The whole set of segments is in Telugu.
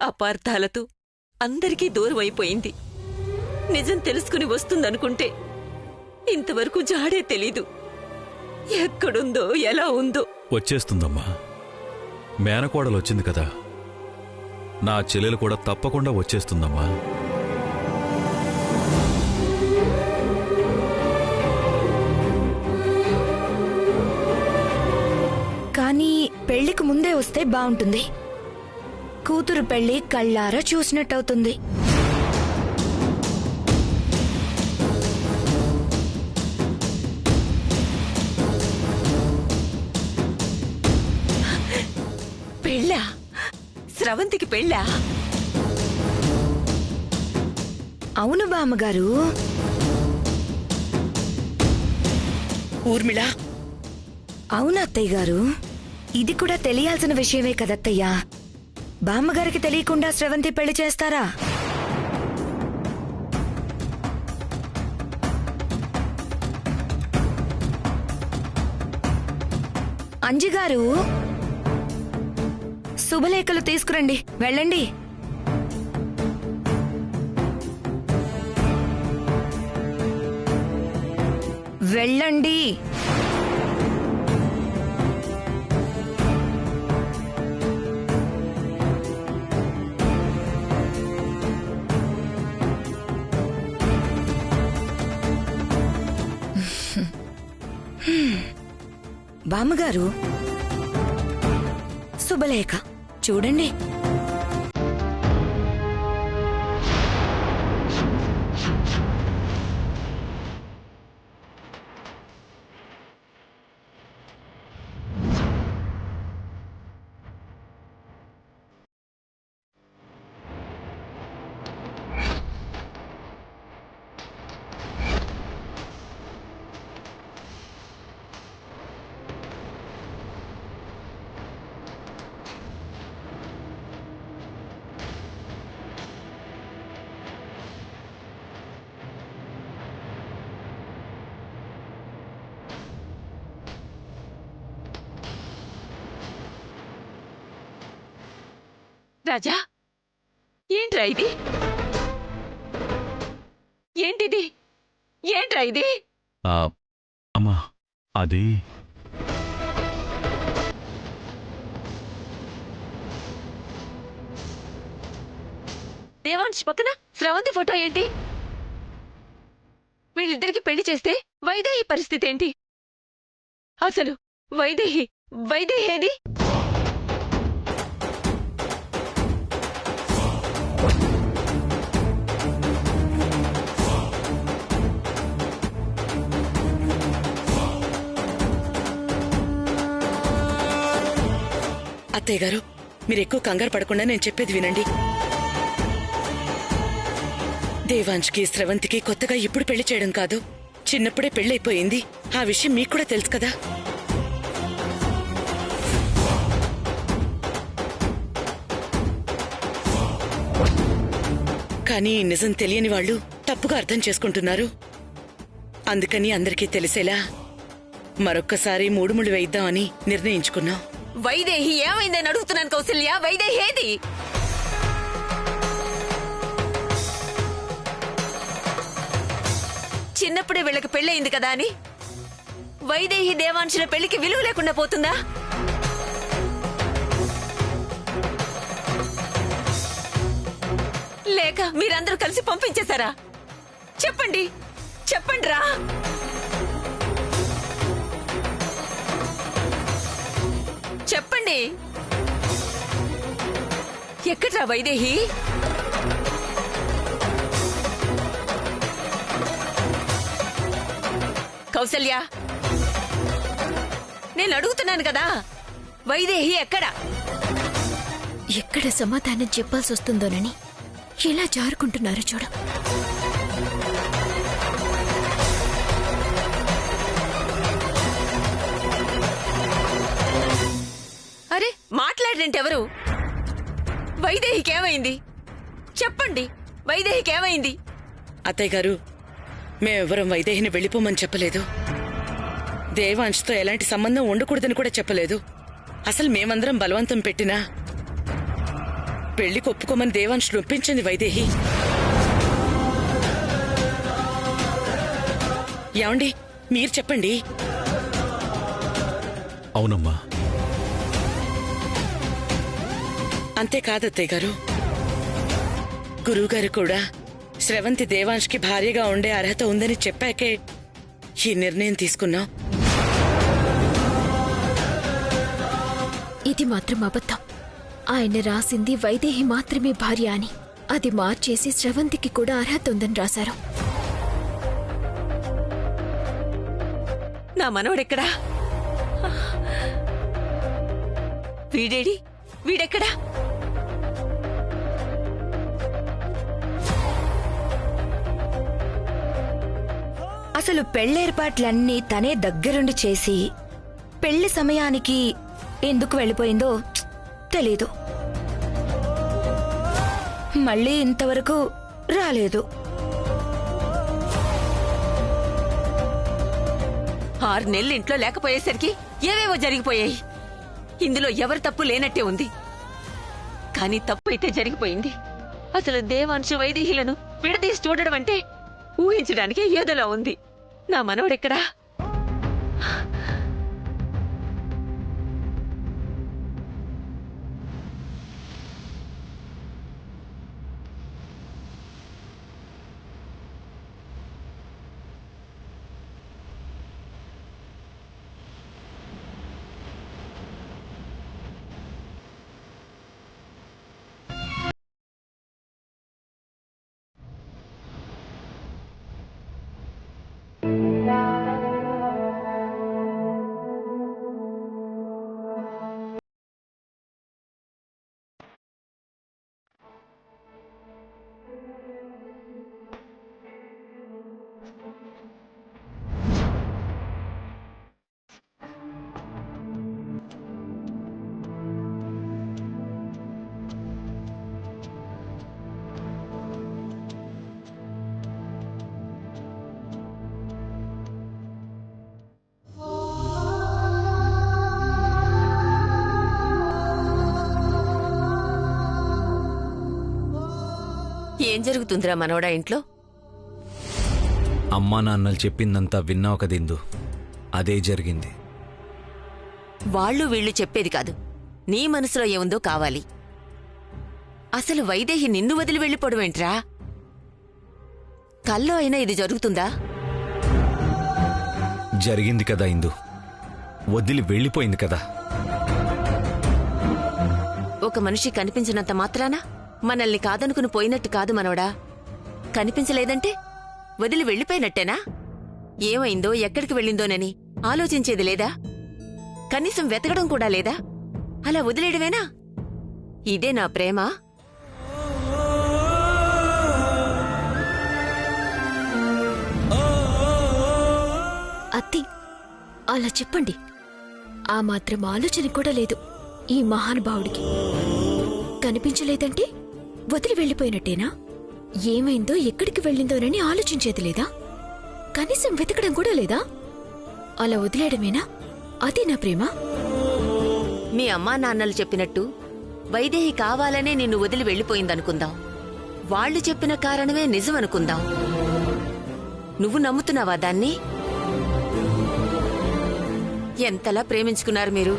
అపార్థాలతో అందరికీ దూరమైపోయింది. నిజం తెలుసుకుని వస్తుందనుకుంటే ఇంతవరకు జాడే తెలీదు. ఎక్కడుందో ఎలా ఉందో. వచ్చేస్తుందమ్మా. మేనకోడలొచ్చింది కదా, నా చెల్లెలు కూడా తప్పకుండా వచ్చేస్తుందమ్మా. కానీ పెళ్లికి ముందే వస్తే బావుంటుంది. కూతురు పెళ్లి కళ్ళారా చూసినట్టవుతుంది. పెళ్ళా? స్రవంతికి పెళ్ళా? అవును బామ్మగారు. ఊర్మిళ, అవును అత్తయ్య గారు. ఇది కూడా తెలియాల్సిన విషయమే కదత్తయ్యా. బామ్మగారికి తెలియకుండా స్రవంతి పెళ్లి చేస్తారా? అంజిగారు, శుభలేఖలు తీసుకురండి. వెళ్ళండి. వెళ్ళండి. బామ్మగారు, శుభలేఖ చూడండి. రాజా, ఏంట్రా ఇది? ఏంటిది? ఏంట్రా ఇది? అమ్మా, అది దేవాంశ్ పక్కన స్రవంతి ఫోటో ఏంటి? వీళ్ళిద్దరికి పెళ్లి చేస్తే వైదేహి పరిస్థితి ఏంటి? అసలు వైదేహి ఏది? అత్తయ్య గారు, మీరు ఎక్కువ కంగారు పడకుండా నేను చెప్పేది వినండి. దేవాంష్కి స్రవంతికి కొత్తగా ఇప్పుడు పెళ్లి చేయడం కాదు, చిన్నప్పుడే పెళ్లైపోయింది. ఆ విషయం మీకు కూడా తెలుసు కదా. కానీ నిజం తెలియని వాళ్ళు తప్పుగా అర్థం చేసుకుంటున్నారు. అందుకని అందరికీ తెలిసేలా మరొక్కసారి మూడుముళ్ళు వేయిద్దామని నిర్ణయించుకున్నాం. వైదేహి ఏమైందని అడుగుతున్నాను కౌసల్య. వైదేహి ఏది? చిన్నప్పుడే వీళ్ళకి పెళ్ళయింది కదా అని వైదేహి దేవాంశుల పెళ్లికి విలువ లేకుండా పోతుందా? లేక మీరందరూ కలిసి పంపించేశారా? చెప్పండి, చెప్పండిరా. చెప్పండి, ఎక్కడ్రా వైదేహి? కౌసల్య, నేను అడుగుతున్నాను కదా, వైదేహి ఎక్కడ? ఎక్కడ సమాధానం చెప్పాల్సి వస్తుందోనని ఎలా జారుకుంటున్నారో చూడు. అరే, మాట్లాడినంటెవరు? వైదేహికేమైంది? చెప్పండి, వైదేహికేమైంది? అత్తయ్య గారు, మేమెవ్వరం వైదేహిని వెళ్ళిపోమని చెప్పలేదు. దేవాంశ్తో ఎలాంటి సంబంధం ఉండకూడదని కూడా చెప్పలేదు. అసలు మేమందరం బలవంతం పెట్టినా పెళ్లికి ఒప్పుకోమని దేవాంశ్ నొప్పించింది వైదేహి. ఏమండి, మీరు చెప్పండి. అవునమ్మా. అంతేకాదత్తయ్య గారు, గురువుగారు కూడా స్రవంతి దేవాంష్కి భార్యగా ఉండే అర్హత ఉందని చెప్పాకే ఈ నిర్ణయం తీసుకున్నాం. ఇది మాత్రం అబద్ధం. ఆయన రాసింది వైదేహి మాత్రమే భార్య అని. అది మార్చేసి స్రవంతికి కూడా అర్హత ఉందని రాశారు. నా మనవడెక్కడా? వీడేడి? వీడెక్కడా? అసలు పెళ్లేర్పాట్లన్నీ తనే దగ్గరుండి చేసి పెళ్లి సమయానికి ఎందుకు వెళ్ళిపోయిందో తెలీదు. మళ్ళీ ఇంతవరకు రాలేదు. 6 నెలలు ఇంట్లో లేకపోయేసరికి ఏవేవో జరిగిపోయాయి. ఇందులో ఎవరి తప్పు లేనట్టే ఉంది. కానీ తప్పు అయితే జరిగిపోయింది. అసలు దేవాంశు వైదేహిలను విడదీసి చూడడం అంటే ఊహించడానికి ఏదోలా ఉంది. నా మనవడెక్కడా? ఏం జరుగుతుందిరా మనవడా ఇంట్లో? అమ్మా నాన్నలు చెప్పిందంతా విన్నావు కదిందు, అదే జరిగింది. వాళ్ళు వీళ్ళు చెప్పేది కాదు, నీ మనసులో ఏముందో కావాలి. అసలు వైదేహి నిన్ను వదిలి వెళ్ళిపోవడం ఏంట్రా? కల్లో అయినా ఇది జరుగుతుందా? జరిగింది కదా ఇందు, వదిలి వెళ్ళిపోయింది కదా. ఒక మనిషి కనిపించినంత మాత్రాన మనల్ని కాదనుకుని పోయినట్టు కాదు మనవడా. కనిపించలేదంటే వదిలి వెళ్ళిపోయినట్టేనా? ఏమైందో ఎక్కడికి వెళ్ళిందోనని ఆలోచించేది లేదా? కనీసం వెతకడం కూడా లేదా? అలా వదిలేయడమేనా? ఇదే నా ప్రేమ? అత్తి, అలా చెప్పండి. ఆ మాత్రం ఆలోచన కూడా లేదు ఈ మహానుభావుడికి. కనిపించలేదంటే వదిలి వెళ్ళిపోయినట్టేనా? ఏమైందో ఎక్కడికి వెళ్ళిందోనని ఆలోచించేది లేదా? కనీసం వెతకడం కూడా లేదా? అలా వదిలేయడమేనా? అది నా ప్రేమ? మీ అమ్మా నాన్నలు చెప్పినట్టు వైదేహి కావాలనే నిన్ను వదిలి వెళ్ళిపోయిందనుకుందాం. వాళ్లు చెప్పిన కారణమే నిజమనుకుందాం. నువ్వు నమ్ముతున్నావా దాన్ని? ఎంతలా ప్రేమించుకున్నారు మీరు?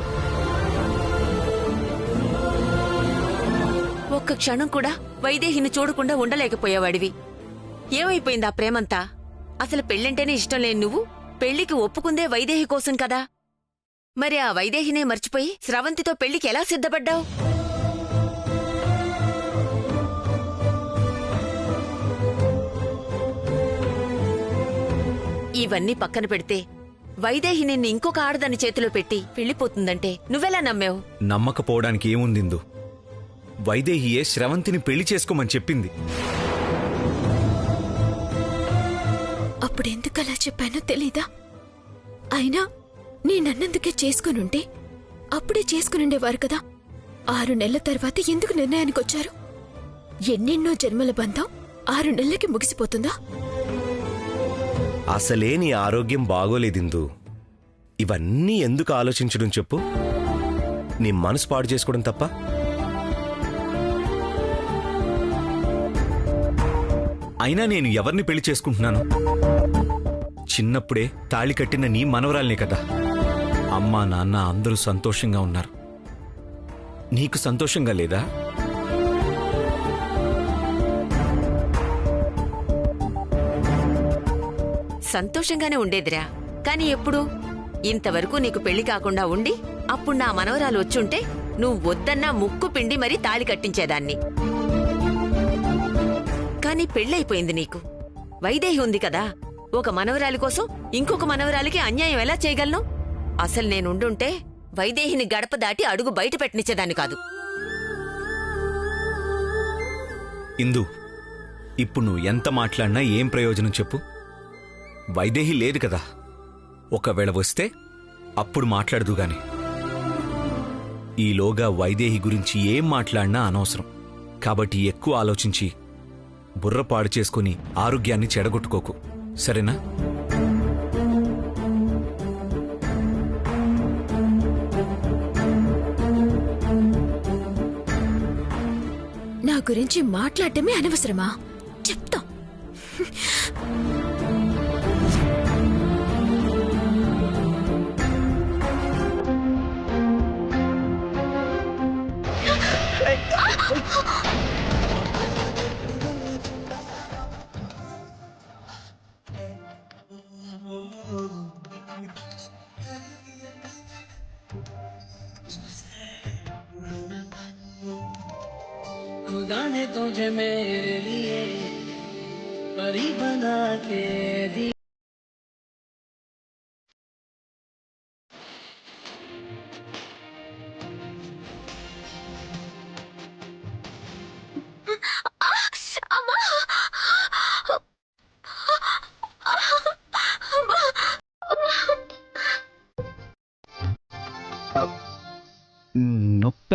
ఒక్క క్షణం కూడా వైదేహిని చూడకుండా ఉండలేకపోయేవాడివి. ఏమైపోయింది ఆ ప్రేమంతా? అసలు పెళ్ళంటేనే ఇష్టం లేని నువ్వు పెళ్లికి ఒప్పుకుందే వైదేహి కోసం కదా. మరి ఆ వైదేహినే మర్చిపోయి స్రవంతితో పెళ్లికి ఎలా సిద్ధపడ్డావు? ఇవన్నీ పక్కన పెడితే వైదేహి నిన్ను ఇంకొక ఆడదాని చేతిలో పెట్టి వెళ్ళిపోతుందంటే నువ్వెలా నమ్మావు? నమ్మకపోవడానికి ఏముందిందు, వైదేహియే స్రవంతిని పెళ్లి చేసుకోమని చెప్పింది. అప్పుడెందుకలా చెప్పానో తెలీదా? అయినా నేనన్నందుకే చేసుకునుంటే అప్పుడే చేసుకునుండేవారు కదా. 6 నెలల తర్వాత ఎందుకు నిర్ణయానికొచ్చారు? ఎన్నెన్నో జన్మల బంధం 6 నెలలకి ముగిసిపోతుందా? అసలే నీ ఆరోగ్యం బాగోలేదిందు. ఇవన్నీ ఎందుకు ఆలోచించడం చెప్పు? నీ మనసు పాడు చేసుకోవడం తప్ప. అయినా నేను ఎవరిని పెళ్లి చేసుకుంటున్నాను? చిన్నప్పుడే తాళి కట్టిన నీ మనవరాల్నే కదా. అమ్మా నాన్న అందరూ సంతోషంగా ఉన్నారు. నీకు సంతోషంగా లేదా? సంతోషంగానే ఉండేదిరా. కాని ఎప్పుడు? ఇంతవరకు నీకు పెళ్లి కాకుండా ఉండి అప్పుడు నా మనవరాలు వచ్చుంటే నువ్వు వద్దన్నా ముక్కు పిండి మరీ తాళి కట్టించేదాన్ని. కాని పెళ్ళైపోయింది నీకు. వైదేహి ఉంది కదా, ఒక మనవరాలి కోసం ఇంకొక మనవరాలికి అన్యాయం ఎలా చేయగలను? అసలు నేనుండుంటే వైదేహిని గడప దాటి అడుగు బయట పెట్టనిచ్చేదాన్ని కాదు. ఇందు, ఇప్పుడు నువ్వు ఎంత మాట్లాడినా ఏం ప్రయోజనం చెప్పు? వైదేహి లేదు కదా. ఒకవేళ వస్తే అప్పుడు మాట్లాడదు గాని ఈలోగా వైదేహి గురించి ఏం మాట్లాడినా అనవసరం. కాబట్టి ఎక్కువ ఆలోచించి బుర్ర పాడు చేసుకుని ఆరోగ్యాన్ని చెడగొట్టుకోకు, సరేనా? నా గురించి మాట్లాడటమే అనవసరమా? చెప్తా. खुदा ने तुझे मेरे लिए परी बना के दी। నొప్ప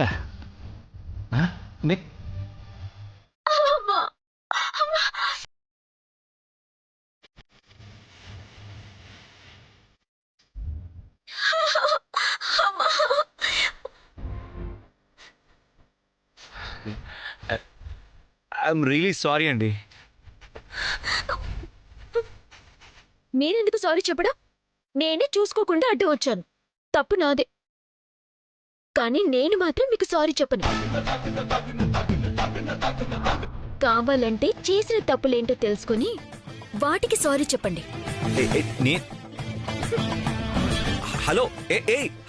ఐఎమ్ రియలీ సారీ అండి. నేనెందుకు సారీ చెప్పడా? నేనే చూసుకోకుండా అడ్డు వచ్చాను. తప్పు నాదే. కానీ నేను మాత్రం మీకు సారీ చెప్పను. కావాలంటే చేసిన తప్పులేంటో తెలుసుకుని వాటికి సారీ చెప్పండి. హలో,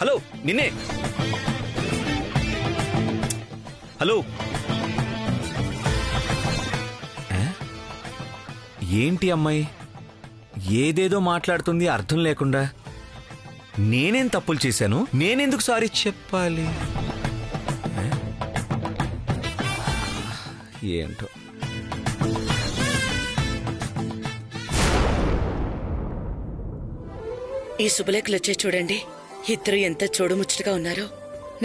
హలో, నిన్నే. హలో, ఏంటి అమ్మాయి ఏదేదో మాట్లాడుతుంది అర్థం లేకుండా? నేనేం తప్పులు చేశాను? నేనెందుకు సారీ చెప్పాలి? ఏంటో. ఈ శుభలేఖలు వచ్చే చూడండి, ఇద్దరు ఎంత చూడముచ్చటగా ఉన్నారో.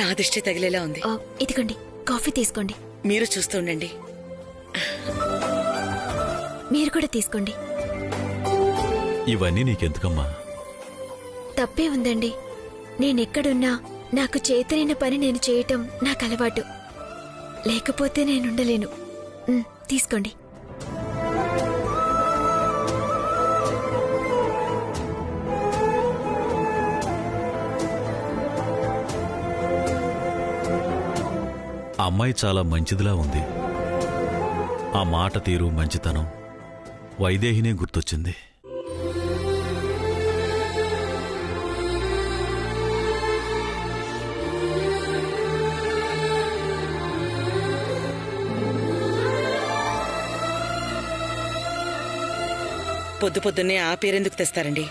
నా దిష్టి తగిలేలా ఉంది. ఇదిగోండి, కాఫీ తీసుకోండి. మీరు చూస్తూ ఉండండి. మీరు కూడా తీసుకోండి. ఇవన్నీ నీకెందుకమ్మా? తప్పే ఉందండి. నేనెక్కడున్నా నాకు చేతనైన పని నేను చేయటం నాకు అలవాటు. లేకపోతే నేనుండలేను. తీసుకోండి. అమ్మాయి చాలా మంచిదిలా ఉంది. ఆ మాట తీరు, మంచితనం వైదేహినే గుర్తొచ్చింది. పొద్దు పొద్దున్నే ఆ పేరెందుకు తెస్తారండి?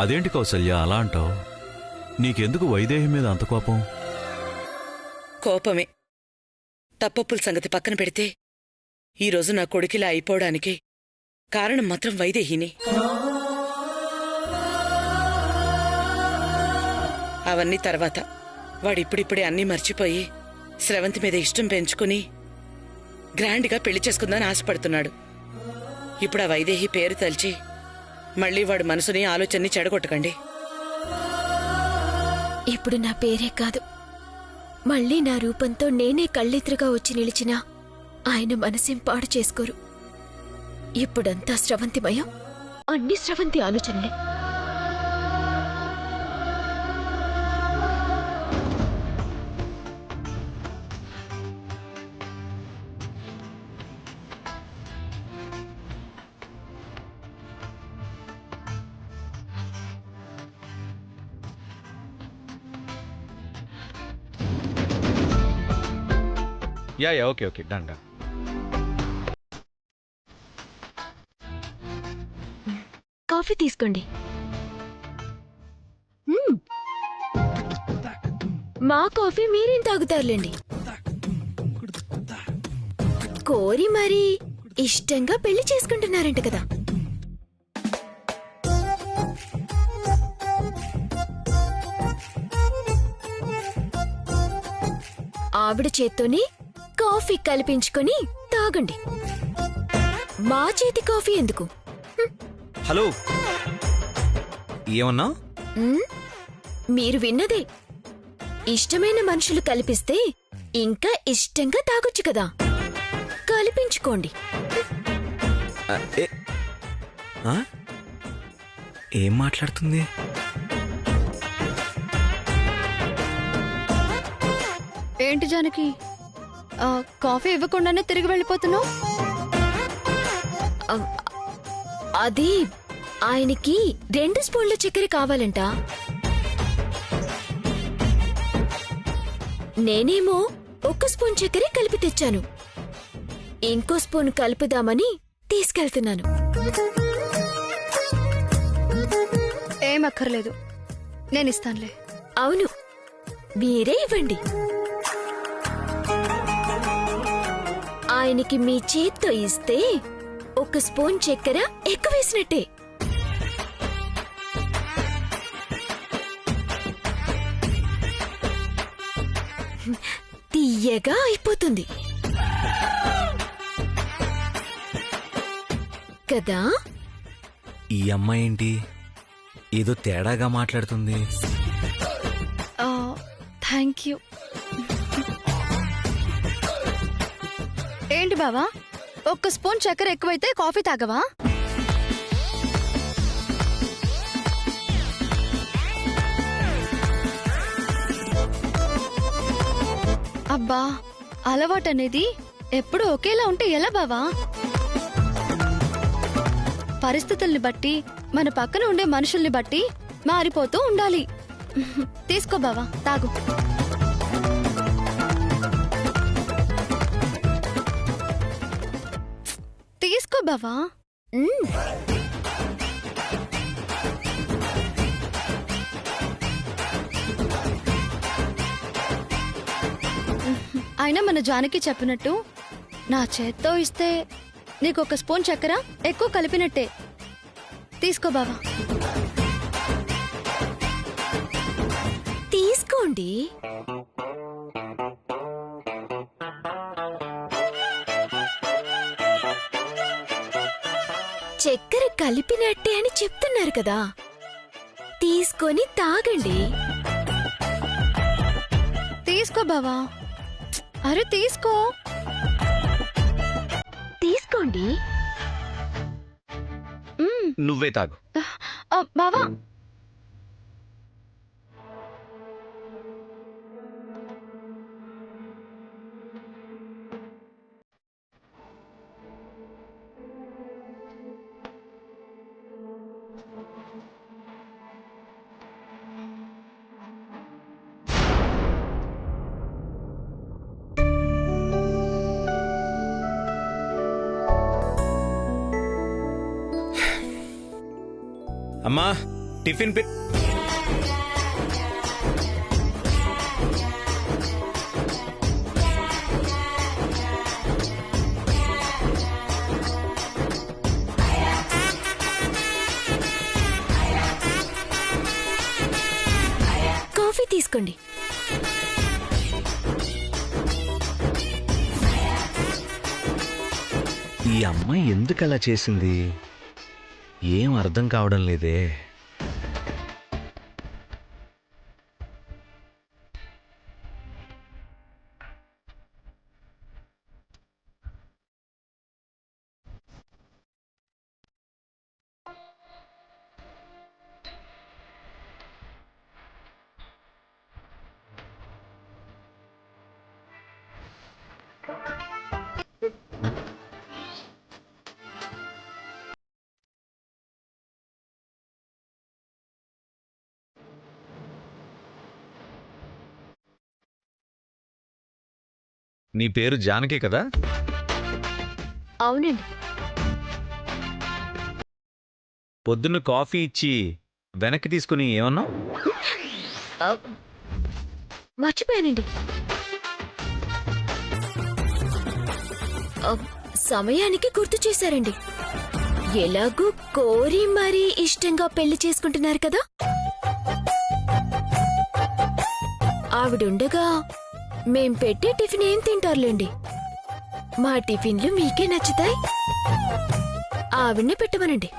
అదేంటి కౌసల్య అలా అంటావు? నీకెందుకు వైదేహి మీద అంత కోపం? కోపమే. తప్పప్పుల సంగతి పక్కన పెడితే ఈరోజు నా కొడుకిలా అయిపోవడానికి కారణం మాత్రం వైదేహిని. అవన్నీ తర్వాత. వాడిప్పుడిప్పుడే అన్నీ మర్చిపోయి స్రవంతి మీద ఇష్టం పెంచుకుని గ్రాండ్గా పెళ్లి చేసుకుందని ఆశపడుతున్నాడు. ఇప్పుడు ఆ వైదేహి పేరు తలిచి మళ్లీ వాడి మనసుని ఆలోచనని చెడగొట్టకండి. ఇప్పుడు నా పేరే కాదు, మళ్ళీ నా రూపంతో నేనే కళ్ళెదురుగా వచ్చి నిలిచినా ఆయన మనసేం పాడు చేసుకోరు. ఇప్పుడంతా స్రవంతిమయం, అన్ని స్రవంతి ఆలోచనలే. Yeah okay okay done done. Coffee తీసుకోండి. మా కాఫీ మీరేం తాగుతారులేండి. కోరి మరీ ఇష్టంగా పెళ్లి చేసుకుంటున్నారంట కదా. ఆవిడ చేత్తోనే కాఫీ కలిపించుకొని తాగండి. మా చేతి కాఫీ ఎందుకు? హలో, ఏమన్నా? మీరు విన్నదే. ఇష్టమైన మనుషులు కలిపిస్తే ఇంకా ఇష్టంగా తాగొచ్చు కదా. కలిపించుకోండి. ఏం మాట్లాడుతుంది? ఏంటి జానకి, కాఫీ ఇవ్వకుండానే తిరిగి వెళ్ళిపోతున్నావు? అది ఆయనకి 2 స్పూన్ల చక్కెర కావాలంట. నేనేమో 1 స్పూన్ చక్కెర కలిపి తెచ్చాను. ఇంకో స్పూన్ కలుపుదామని తీసుకెళ్తున్నాను. ఏమక్కర్లేదు, నేనిస్తానులే. అవును, మీరే ఇవ్వండి. ఆయనకి మీ చేత్తో ఇస్తే 1 స్పూన్ చక్కెర ఎక్కువ వేసినట్టే. తీయగా అయిపోతుంది కదా. ఈ అమ్మాయి ఏంటి ఏదో తేడాగా మాట్లాడుతుంది? Thank you. ఏంటి బావా, 1 స్పూన్ చక్కెర ఎక్కువైతే కాఫీ తాగవా? అబ్బా, అలవాటు అనేది ఎప్పుడు ఒకేలా ఉంటే ఎలా బావా? పరిస్థితుల్ని బట్టి, మన పక్కన ఉండే మనుషుల్ని బట్టి మారిపోతూ ఉండాలి. తీసుకో బావా, తాగు. తీసుకో బావా. అయినా మన జానకి చెప్పినట్టు నా చేత్తో ఇస్తే నీకు 1 స్పూన్ చక్కెర ఎక్కువ కలిపినట్టే. తీసుకో బావా. తీసుకోండి. చక్కెర కలిపినట్టే అని చెప్తున్నారు కదా, తీసుకొని తాగండి. తీసుకో బావా. అరే తీసుకో. తీసుకోండి. నువ్వే తాగు. బావా, అమ్మా, టిఫిన్ కాఫీ తీసుకోండి. ఈ అమ్మాయి ఎందుకు అలా చేసింది? ఏం అర్థం కావడం లేదే. నీ పేరు జానకి కదా? అవునండి. పొద్దున్న కాఫీ ఇచ్చి వెనక్కి తీసుకుని ఏమన్నావు? మర్చిపోయానండి. సమయానికి గుర్తు చేశారండి. ఎలాగూ కోరి మరీ ఇష్టంగా పెళ్లి చేసుకుంటున్నారు కదా, ఆవిడుండగా మేం పెట్టే టిఫిన్ ఏం తింటారులేండి. మా టిఫిన్లు మీకే నచ్చుతాయి, ఆవిడ్నే పెట్టమనండి.